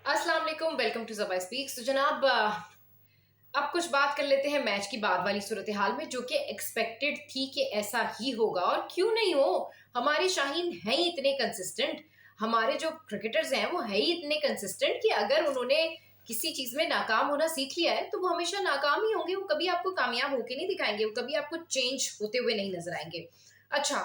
अस्सलाम वालेकुम, welcome to ज़बा speaks. तो जनाब अब कुछ बात कर लेते हैं मैच की बाद वाली सूरत हाल में, जो कि एक्सपेक्टेड थी कि ऐसा ही होगा। और क्यों नहीं हो, हमारे शाहीन हैं ही इतने कंसिस्टेंट, हमारे जो क्रिकेटर्स हैं वो है ही इतने कंसिस्टेंट कि अगर उन्होंने किसी चीज में नाकाम होना सीख लिया है तो वो हमेशा नाकाम ही होंगे। वो कभी आपको कामयाब होके नहीं दिखाएंगे, वो कभी आपको चेंज होते हुए नहीं नजर आएंगे। अच्छा,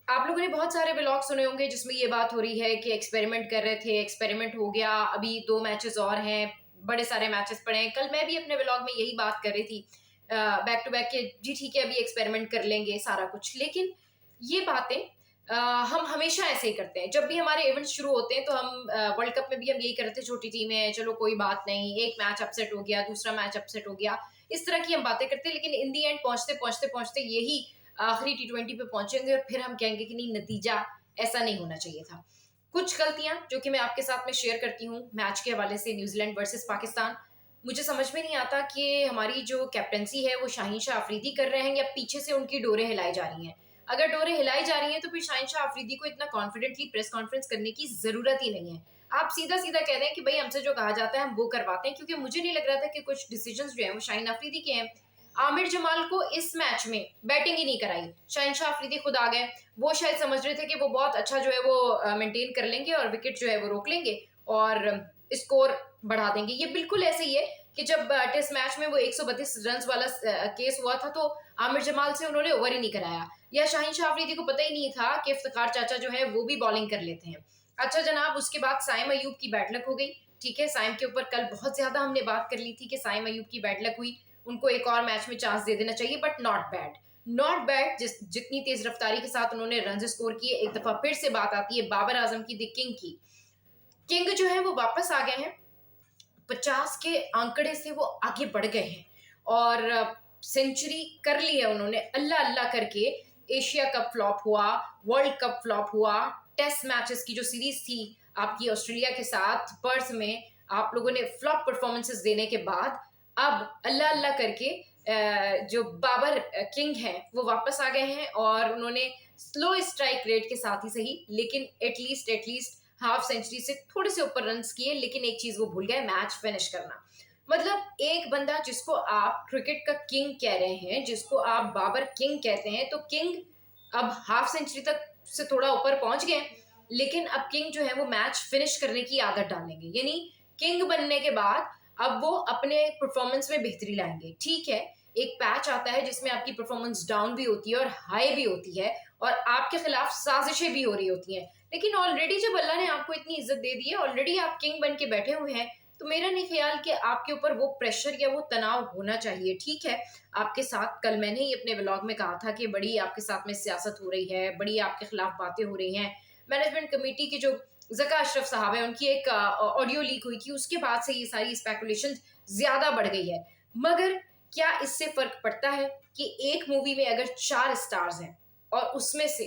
आप लोगों ने बहुत सारे व्लॉग सुने होंगे जिसमें ये बात हो रही है कि एक्सपेरिमेंट कर रहे थे, एक्सपेरिमेंट हो गया, अभी 2 मैचेस और हैं, बड़े सारे मैचेस पड़े हैं। कल मैं भी अपने व्लॉग में यही बात कर रही थी बैक टू बैक के, जी ठीक है अभी एक्सपेरिमेंट कर लेंगे सारा कुछ। लेकिन ये बातें हम हमेशा ऐसे ही करते हैं। जब भी हमारे इवेंट्स शुरू होते हैं तो हम वर्ल्ड कप में भी हम यही करते थे, छोटी टीमें हैं चलो कोई बात नहीं, एक मैच अपसेट हो गया, दूसरा मैच अपसेट हो गया, इस तरह की हम बातें करते हैं। लेकिन इन दी एंड पहुंचते पहुंचते पहुंचते यही आखिरी T20 पे पहुंचेंगे और फिर हम कहेंगे कि नहीं, नतीजा ऐसा नहीं होना चाहिए था। कुछ गलतियां जो कि मैं आपके साथ में शेयर करती हूँ मैच के हवाले से, न्यूजीलैंड वर्सेस पाकिस्तान। मुझे समझ में नहीं आता कि हमारी जो कैप्टनसी है वो शाहीन शाह अफरीदी कर रहे हैं या पीछे से उनकी डोरें हिलाई जा रही हैं। अगर डोरें हिलाई जा रही हैं तो फिर शाहीन शाह अफरीदी को इतना कॉन्फिडेंटली प्रेस कॉन्फ्रेंस करने की जरूरत ही नहीं है। आप सीधा सीधा कह दें कि भाई हमसे जो कहा जाता है हम वो करवाते हैं, क्योंकि मुझे नहीं लग रहा था कि कुछ डिसीजंस जो है वो शाहीन अफरीदी के हैं। आमिर जमाल को इस मैच में बैटिंग ही नहीं कराई, शहनशाह अफरीदी खुद आ गए। वो शायद समझ रहे थे कि वो बहुत अच्छा जो है वो मेंटेन कर लेंगे और विकेट जो है वो रोक लेंगे और स्कोर बढ़ा देंगे। ये बिल्कुल ऐसे ही है कि जब टेस्ट मैच में वो 132 रन वाला केस हुआ था तो आमिर जमाल से उन्होंने ओवर ही नहीं कराया, या शाहीन शाह अफरीदी को पता ही नहीं था कि इफ्तिखार चाचा जो है वो भी बॉलिंग कर लेते हैं। अच्छा जनाब, उसके बाद साइम अयूब की बैड लक हो गई। ठीक है, साइम के ऊपर कल बहुत ज्यादा हमने बात कर ली थी कि साइम अयूब की बैड लक हुई, उनको एक और मैच में चांस दे देना चाहिए, but not bad. Not bad, जितनी तेज रफ्तारी के साथ उन्होंने रन स्कोर किए। एक दफा फिर से बात आती है बाबर आजम की, द किंग की। किंग जो है वो वापस आ गए हैं, 50 के आंकड़े से वो आगे बढ़ गए हैं और सेंचुरी कर ली है उन्होंने अल्लाह अल्लाह करके। एशिया कप फ्लॉप हुआ, वर्ल्ड कप फ्लॉप हुआ, टेस्ट मैचेस की जो सीरीज थी आपकी ऑस्ट्रेलिया के साथ पर्थ में, आप लोगों ने फ्लॉप परफॉर्मेंसेस देने के बाद अब अल्लाह अल्लाह करके जो बाबर किंग हैं वो वापस आ गए हैं और उन्होंने स्लो स्ट्राइक रेट के साथ ही सही लेकिन एटलीस्ट हाफ सेंचुरी से थोड़े से ऊपर रन किए। लेकिन एक चीज वो भूल गए, मैच फिनिश करना। मतलब एक बंदा जिसको आप क्रिकेट का किंग कह रहे हैं, जिसको आप बाबर किंग कहते हैं, तो किंग अब हाफ सेंचुरी तक से थोड़ा ऊपर पहुंच गए, लेकिन अब किंग जो है वो मैच फिनिश करने की आदत डालेंगे। यानी किंग बनने के बाद अब वो अपने परफॉर्मेंस में बेहतरी लाएंगे। ठीक है, एक पैच आता है जिसमें आपकी परफॉर्मेंस डाउन भी होती है और हाई भी होती है और आपके खिलाफ साजिशें भी हो रही होती हैं। लेकिन ऑलरेडी जब अल्लाह ने आपको इतनी इज्जत दे दी है, ऑलरेडी आप किंग बन के बैठे हुए हैं, तो मेरा नहीं ख्याल कि आपके ऊपर वो प्रेशर या वो तनाव होना चाहिए। ठीक है, आपके साथ कल मैंने ही अपने व्लॉग में कहा था कि बड़ी आपके साथ में सियासत हो रही है, बड़ी आपके खिलाफ बातें हो रही हैं। मैनेजमेंट कमेटी की जो जका अशरफ साहब है उनकी एक ऑडियो लीक हुई थी, उसके बाद से ये सारी स्पेकुलेशन ज्यादा बढ़ गई है। मगर क्या इससे फर्क पड़ता है कि एक मूवी में अगर 4 स्टार्स हैं और उसमें से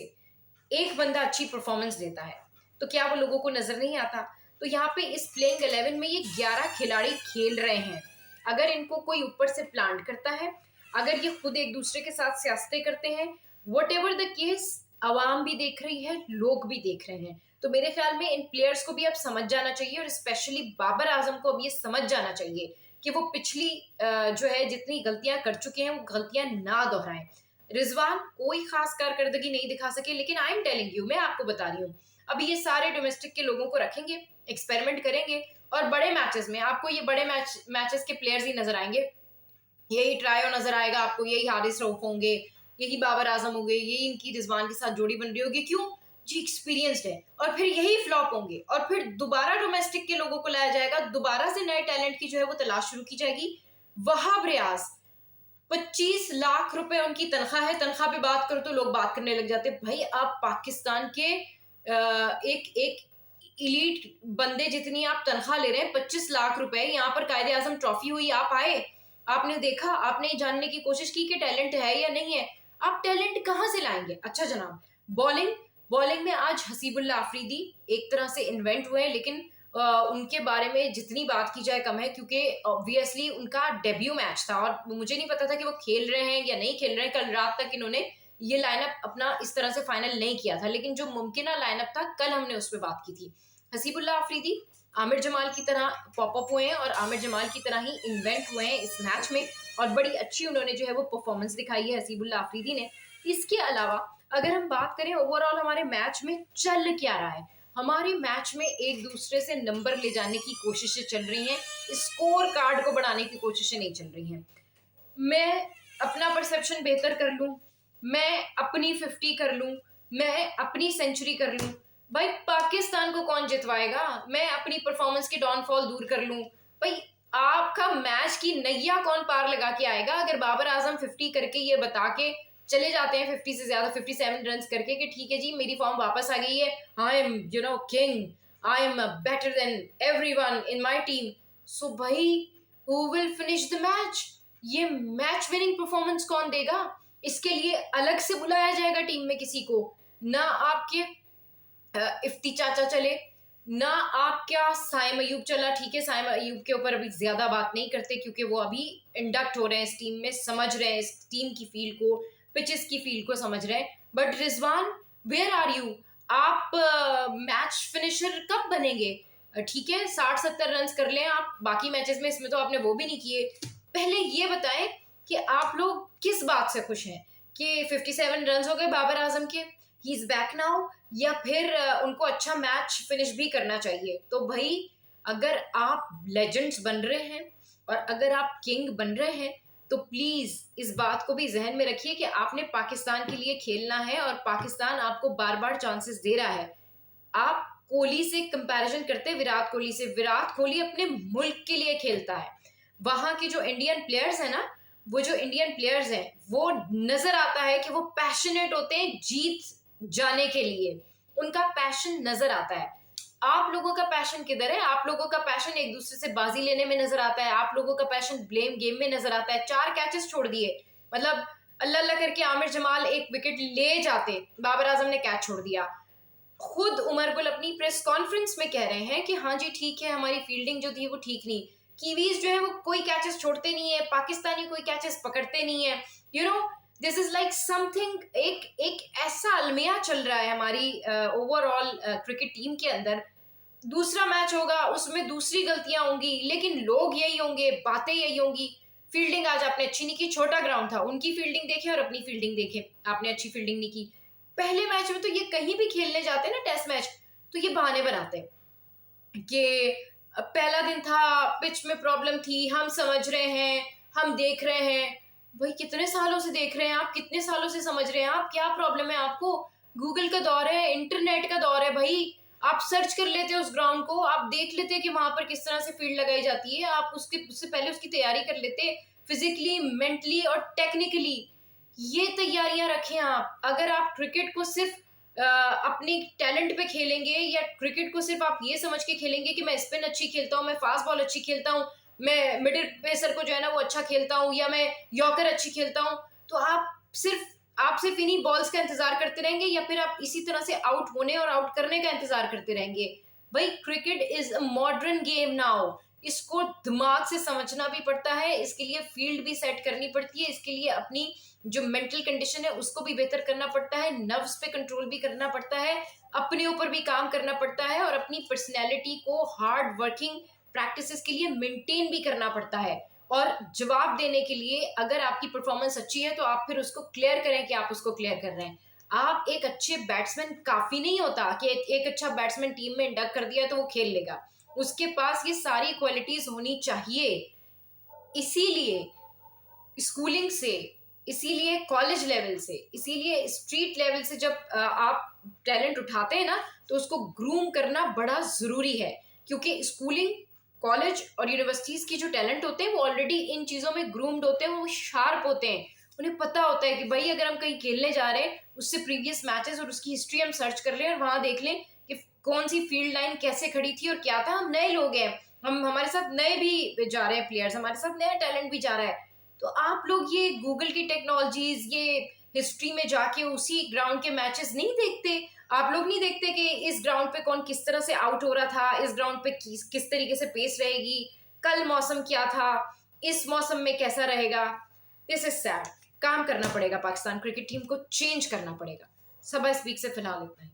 एक बंदा अच्छी परफॉर्मेंस देता है तो क्या वो लोगों को नजर नहीं आता? तो यहाँ पे इस प्लेइंग 11 में ये 11 खिलाड़ी खेल रहे हैं। अगर इनको कोई ऊपर से प्लांट करता है, अगर ये खुद एक दूसरे के साथ सियासतें करते हैं, वट एवर द केस, आवाम भी देख रही है, लोग भी देख रहे हैं, तो मेरे ख्याल में इन प्लेयर्स को भी अब समझ जाना चाहिए और स्पेशली बाबर आजम को अब ये समझ जाना चाहिए कि वो पिछली जो है जितनी गलतियां कर चुके हैं वो गलतियां ना दोहराएं। रिजवान कोई खास कारकर्दगी नहीं दिखा सके, लेकिन आई एम टेलिंग यू, मैं आपको बता रही हूँ, अभी ये सारे डोमेस्टिक के लोगों को रखेंगे, एक्सपेरिमेंट करेंगे और बड़े मैचेस में आपको ये बड़े मैचेस के प्लेयर्स ही नजर आएंगे। यही ट्रायो नजर आएगा आपको, यही हारिस रऊफ होंगे, यही बाबर आजम होंगे, यही इनकी रिजवान के साथ जोड़ी बन रही होगी। क्यों जी? एक्सपीरियंस्ड है। और फिर यही फ्लॉप होंगे और फिर दोबारा डोमेस्टिक के लोगों को लाया जाएगा, दोबारा से नए टैलेंट की जो है वो तलाश शुरू की जाएगी। वहाब रियाज, 25 लाख रुपए उनकी तनख्वाह है। तनख्वाह पे बात करो तो लोग बात करने लग जाते, भाई आप पाकिस्तान के एक एक इलीट बंदे जितनी आप तनख्वाह ले रहे हैं, 25 लाख रुपए। यहाँ पर कायदे आजम ट्रॉफी हुई, आप आए, आपने देखा, आपने जानने की कोशिश की कि टैलेंट है या नहीं है। आप टैलेंट कहाँ से लाएंगे? अच्छा जनाब, बॉलिंग बॉलिंग में आज हसीबुल्ला अफरीदी एक तरह से इन्वेंट हुए हैं, लेकिन उनके बारे में जितनी बात की जाए कम है, क्योंकि ऑब्वियसली उनका डेब्यू मैच था और मुझे नहीं पता था कि वो खेल रहे हैं या नहीं खेल रहे हैं। कल रात तक इन्होंने ये लाइनअप अपना इस तरह से फाइनल नहीं किया था, लेकिन जो मुमकिन लाइनअप था कल हमने उस पर बात की थी। हसीबुल्ला अफरीदी आमिर जमाल की तरह पॉप अप हुए हैं और आमिर जमाल की तरह ही इन्वेंट हुए हैं इस मैच में, और बड़ी अच्छी उन्होंने जो है वो परफॉर्मेंस दिखाई है हसीबुल्ला आफरीदी ने। इसके अलावा अगर हम बात करें ओवरऑल हमारे मैच में चल क्या रहा है, हमारे मैच में एक दूसरे से नंबर ले जाने की कोशिशें चल रही हैं, स्कोर कार्ड को बढ़ाने की कोशिशें नहीं चल रही हैं। मैं अपना परसेप्शन बेहतर कर लूं, मैं अपनी 50 कर लूं, मैं अपनी सेंचुरी कर लूं, भाई पाकिस्तान को कौन जितवाएगा? मैं अपनी परफॉर्मेंस के डाउनफॉल दूर कर लूं, भाई आपका मैच की नैया कौन पार लगा के आएगा? अगर बाबर आजम 50 करके ये बता के चले जाते हैं 50 से ज्यादा 57 रन करके कि ठीक है जी मेरी फॉर्म वापस आ गई है, I am king, I am better than everyone in my team, so भाई who will finish the match? ये मैच विनिंग परफॉर्मेंस कौन देगा? इसके लिए अलग से बुलाया जाएगा टीम में किसी को? ना आपके इफ्ती चाचा चले, ना आपका साइम अयूब चला। ठीक है, साइम अयूब के ऊपर अभी ज्यादा बात नहीं करते क्योंकि वो अभी इंडक्ट हो रहे हैं इस टीम में, समझ रहे हैं इस टीम की फील्ड को, पिचेस की फील्ड को समझ रहे हैं। But Rizwan, where are you? आप मैच फिनिशर कब बनेंगे? ठीक है 60-70 रन कर लें आप बाकी मैचेस में, इसमें तो आपने वो भी नहीं किए। पहले ये बताएं कि आप लोग किस बात से खुश हैं कि 57 रन हो गए बाबर आजम के, ही इज बैक नाउ, या फिर उनको अच्छा मैच फिनिश भी करना चाहिए? तो भाई अगर आप लेजेंड्स बन रहे हैं और अगर आप किंग बन रहे हैं तो प्लीज इस बात को भी जहन में रखिए कि आपने पाकिस्तान के लिए खेलना है और पाकिस्तान आपको बार बार चांसेस दे रहा है। आप कोहली से कंपैरिजन करते हैं विराट कोहली से, विराट कोहली अपने मुल्क के लिए खेलता है। वहां के जो इंडियन प्लेयर्स हैं ना, वो जो इंडियन प्लेयर्स हैं वो नजर आता है कि वो पैशनेट होते हैं जीत जाने के लिए, उनका पैशन नजर आता है। आप लोगों का पैशन किधर है? आप लोगों का पैशन एक दूसरे से बाजी लेने में नजर आता है, आप लोगों का पैशन ब्लेम गेम में नजर आता है। 4 कैचेस छोड़ दिए, मतलब अल्लाह अल्लाह करके आमिर जमाल एक विकेट ले जाते, बाबर आजम ने कैच छोड़ दिया। खुद उमर गुल अपनी प्रेस कॉन्फ्रेंस में कह रहे हैं कि हाँ जी ठीक है हमारी फील्डिंग जो थी वो ठीक नहीं, कीवीज जो है वो कोई कैचेस छोड़ते नहीं है, पाकिस्तानी कोई कैचेस पकड़ते नहीं है। दिस इज लाइक समथिंग, एक ऐसा अलमिया चल रहा है हमारी ओवरऑल क्रिकेट टीम के अंदर। दूसरा मैच होगा उसमें दूसरी गलतियां होंगी, लेकिन लोग यही होंगे, बातें यही होंगी। फील्डिंग आज आपने अच्छी नहीं की, छोटा ग्राउंड था, उनकी फील्डिंग देखे और अपनी फील्डिंग देखे, आपने अच्छी फील्डिंग नहीं की। पहले मैच में तो ये कहीं भी खेलने जाते हैं ना टेस्ट मैच, तो ये बहाने बनाते हैं कि पहला दिन था, पिच में प्रॉब्लम थी, हम समझ रहे हैं, हम देख रहे हैं। भाई कितने सालों से देख रहे हैं आप, कितने सालों से समझ रहे हैं आप? क्या प्रॉब्लम है आपको? गूगल का दौर है, इंटरनेट का दौर है भाई, आप सर्च कर लेते उस ग्राउंड को, आप देख लेते कि वहां पर किस तरह से फील्ड लगाई जाती है, आप उससे पहले उसकी तैयारी कर लेते फिजिकली, मेंटली और टेक्निकली। ये तैयारियां रखें आप। अगर आप क्रिकेट को सिर्फ अपनी टैलेंट पे खेलेंगे या क्रिकेट को सिर्फ आप ये समझ के खेलेंगे कि मैं स्पिन अच्छी खेलता हूँ, मैं फास्ट बॉल अच्छी खेलता हूँ, मैं मिडिल पेसर को जो है ना वो अच्छा खेलता हूँ, या मैं यॉर्कर अच्छी खेलता हूँ, तो आप सिर्फ इन्हीं बॉल्स का इंतजार करते रहेंगे या फिर आप इसी तरह से आउट होने और आउट करने का इंतजार करते रहेंगे। भाई cricket is a modern game now, इसको दिमाग से समझना भी पड़ता है, इसके लिए फील्ड भी सेट करनी पड़ती है, इसके लिए अपनी जो मेंटल कंडीशन है उसको भी बेहतर करना पड़ता है, नर्व्स पे कंट्रोल भी करना पड़ता है, अपने ऊपर भी काम करना पड़ता है और अपनी पर्सनैलिटी को हार्ड वर्किंग प्रैक्टिसेस के लिए मेंटेन भी करना पड़ता है। और जवाब देने के लिए अगर आपकी परफॉर्मेंस अच्छी है तो आप फिर उसको क्लियर करें कि आप उसको क्लियर कर रहे हैं। आप एक अच्छे बैट्समैन काफी नहीं होता कि एक अच्छा बैट्समैन टीम में इंडक्ट कर दिया तो वो खेल लेगा, उसके पास ये सारी क्वालिटीज होनी चाहिए। इसीलिए स्कूलिंग से, इसीलिए कॉलेज लेवल से, इसीलिए स्ट्रीट लेवल से जब आप टैलेंट उठाते हैं ना तो उसको ग्रूम करना बड़ा जरूरी है, क्योंकि स्कूलिंग, कॉलेज और यूनिवर्सिटीज की जो टैलेंट होते हैं वो ऑलरेडी इन चीजों में ग्रूम्ड होते हैं, वो शार्प होते हैं, उन्हें पता होता है कि भाई अगर हम कहीं खेलने जा रहे हैं उससे प्रीवियस मैचेस और उसकी हिस्ट्री हम सर्च कर लें और वहां देख लें कि कौन सी फील्ड लाइन कैसे खड़ी थी और क्या था। हम नए लोग हैं, हमारे साथ नए भी जा रहे हैं प्लेयर्स, हमारे साथ नया टैलेंट भी जा रहा है, तो आप लोग ये गूगल की टेक्नोलॉजीज, ये हिस्ट्री में जाके उसी ग्राउंड के मैचेस नहीं देखते? आप लोग नहीं देखते कि इस ग्राउंड पे कौन किस तरह से आउट हो रहा था, इस ग्राउंड पे किस तरीके से पेस रहेगी, कल मौसम क्या था, इस मौसम में कैसा रहेगा? This is sad. काम करना पड़ेगा, पाकिस्तान क्रिकेट टीम को चेंज करना पड़ेगा। सबा स्पीक से फिलहाल इतना ही।